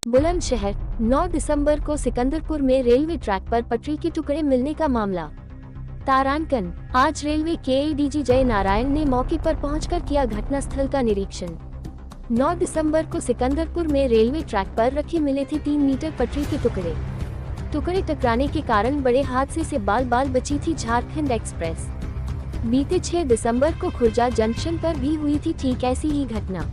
बुलंदशहर 9 दिसंबर को सिकंदरपुर में railway track पर पटरी के टुकड़े मिलने का मामला। तारांकन आज रेलवे के एडीजी जय नारायण ने मौके पर पहुंचकर किया घटनास्थल का निरीक्षण। 9 दिसंबर को सिकंदरपुर में रेलवे ट्रैक पर रखे मिले थे 3 मीटर पटरी के टुकड़े टकराने के कारण बड़े हादसे से बाल बाल बची थी झारखंड एक्सप्रेस। बीते 6 दिसंबर को खुर्जा जंक्शन पर भी हुई थी ठीक ऐसी ही घटना।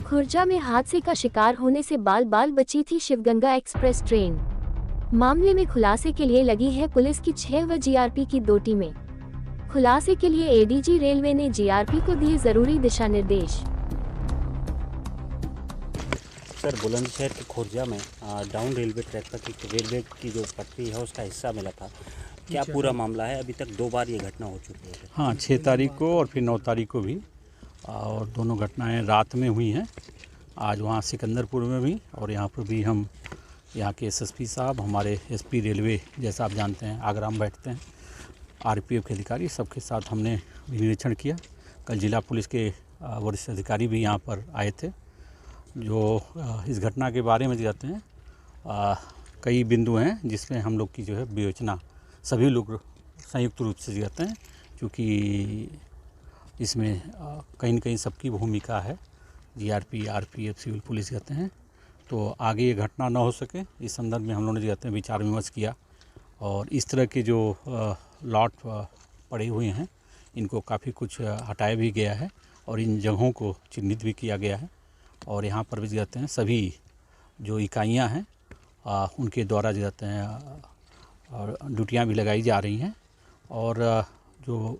खुर्जा में हादसे का शिकार होने से बाल बाल बची थी शिवगंगा एक्सप्रेस ट्रेन। मामले में खुलासे के लिए लगी है पुलिस की 6 व जीआरपी की 2 टीमें। खुलासे के लिए एडीजी रेलवे ने जीआरपी को दिए जरूरी दिशा निर्देश। सर, बुलंदशहर के खुर्जा में डाउन रेलवे ट्रैक पर रेलवे की जो पटरी है उसका हिस्सा मिला था। क्या पूरा मामला है? अभी तक 2 बार ये घटना हो चुकी है। हाँ, 6 तारीख को और फिर 9 तारीख को भी, और दोनों घटनाएं रात में हुई हैं। आज वहाँ सिकंदरपुर में भी और यहाँ पर भी हम यहाँ के एसएसपी साहब, हमारे एसपी रेलवे, जैसा आप जानते हैं आगरा में बैठते हैं, आरपीएफ के अधिकारी, सबके साथ हमने निरीक्षण किया। कल जिला पुलिस के वरिष्ठ अधिकारी भी यहाँ पर आए थे, जो इस घटना के बारे में जाते हैं। कई बिंदु हैं जिसमें हम लोग की जो है विवेचना सभी लोग संयुक्त रूप से जाते हैं, क्योंकि इसमें कहीं न कहीं सबकी भूमिका है। जीआरपी, आरपीएफ, सिविल पुलिस कहते हैं, तो आगे ये घटना ना हो सके इस संदर्भ में हम लोगों ने कहते हैं विचार विमर्श किया। और इस तरह के जो लॉट पड़े हुए हैं इनको काफ़ी कुछ हटाया भी गया है और इन जगहों को चिन्हित भी किया गया है। और यहाँ पर भी कहते हैं सभी जो इकाइयाँ हैं उनके द्वारा कहते हैं ड्यूटियाँ भी लगाई जा रही हैं। और जो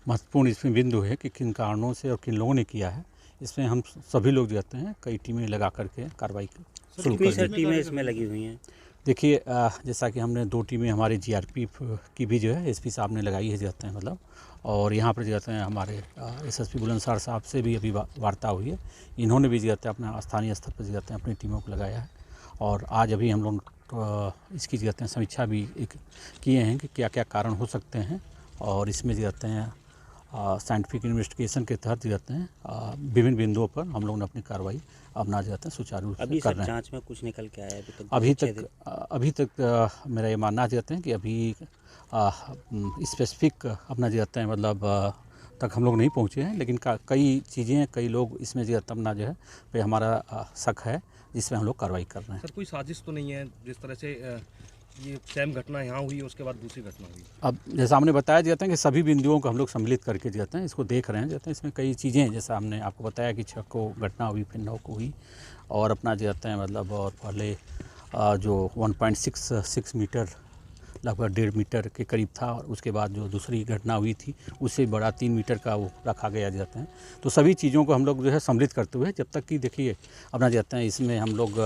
महत्वपूर्ण इसमें बिंदु है कि किन कारणों से और किन लोगों ने किया है, इसमें हम सभी लोग जाते हैं कई टीमें लगा करके कार्रवाई शुरू कर दी। टीमें इसमें लगी हुई हैं? देखिए, जैसा कि हमने 2 टीमें हमारे जीआरपी की भी जो है एसपी साहब ने लगाई है जाते हैं मतलब, और यहाँ पर जाते हैं हमारे एसएसपी बुलंदशहर साहब से भी अभी वार्ता हुई है। इन्होंने भी जाते हैं अपना स्थानीय स्तर पर जाते हैं अपनी टीमों को लगाया है। और आज अभी हम लोग इसकी जाते हैं समीक्षा भी एक किए हैं कि क्या क्या कारण हो सकते हैं, और इसमें जाते हैं साइंटिफिक इन्वेस्टिगेशन के तहत जाते हैं विभिन्न बिंदुओं पर हम लोगों ने अपनी कार्रवाई अपना जाते हैं सुचारू रूप से कर रहे हैं। जांच में कुछ निकल के आया है अभी तक मेरा ये मानना चाहते हैं कि अभी स्पेसिफिक अपना जाते हैं मतलब तक हम लोग नहीं पहुँचे हैं, लेकिन कई चीज़ें, कई लोग इसमें जो अपना जो है पे हमारा शक है जिसमें हम लोग कार्रवाई कर रहे हैं। सर, कोई साजिश तो नहीं है? जिस तरह से ये सेम घटना यहाँ हुई, उसके बाद दूसरी घटना हुई। अब जैसा हमने बताया जाता है कि सभी बिंदुओं को हम लोग सम्मिलित करके जाते हैं, इसको देख रहे हैं जाते हैं। इसमें कई चीज़ें हैं, जैसा हमने आपको बताया कि 6 को घटना हुई, फिर 9 को हुई, और अपना जाते हैं मतलब और पहले जो 1.66 मीटर लगभग 1.5 मीटर के करीब था, और उसके बाद जो दूसरी घटना हुई थी उससे बड़ा 3 मीटर का वो रखा गया जाता है। तो सभी चीज़ों को हम लोग जो है सम्मिलित करते हुए, जब तक कि देखिए अपना जाते हैं इसमें हम लोग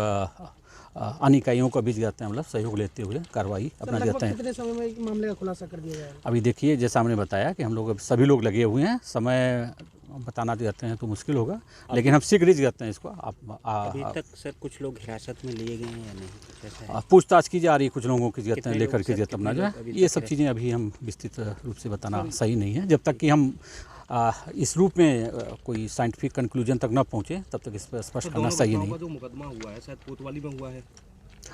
अन्य इकाइयों का भी जाते हैं मतलब सहयोग लेते हुए कार्रवाई अपना जाते हैं। कितने समय में मामले का खुलासा कर दिया जाएगा? अभी देखिए, जैसा हमने बताया कि हम लोग सभी लोग लगे हुए हैं, समय बताना जाते हैं तो मुश्किल होगा, लेकिन हम शीघ्र ही जाते हैं इसको। अभी तक सर कुछ लोग हिरासत में लिए गए हैं या नहीं? पूछताछ की जा रही है कुछ लोगों की जाते हैं लेकर के जाते अपना जो है। ये सब चीज़ें अभी हम विस्तृत रूप से बताना सही नहीं है। जब तक कि हम इस रूप में कोई साइंटिफिक कंक्लूजन तक न पहुँचे तब तक इस पर स्पष्ट करना सही नहीं। जो मुकदमा हुआ है शायद कोतवाली में हुआ है,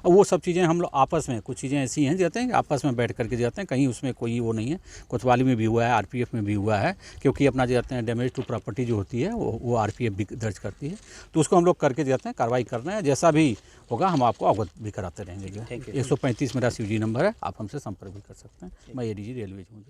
वो सब चीज़ें हम लोग आपस में, कुछ चीज़ें ऐसी हैं जाते हैं कि आपस में बैठ करके जाते हैं, कहीं उसमें कोई वो नहीं है। कोतवाली में भी हुआ है, आरपीएफ में भी हुआ है, क्योंकि अपना जाते हैं डैमेज टू प्रॉपर्टी जो होती है वो आरपीएफ भी दर्ज करती है, तो उसको हम लोग करके जाते हैं, कार्रवाई कर रहे हैं। जैसा भी होगा हम आपको अवगत भी कराते रहेंगे। 135 मेरा CG नंबर है, आप हमसे संपर्क भी कर सकते हैं। मैं एडीजी रेलवे हूँ।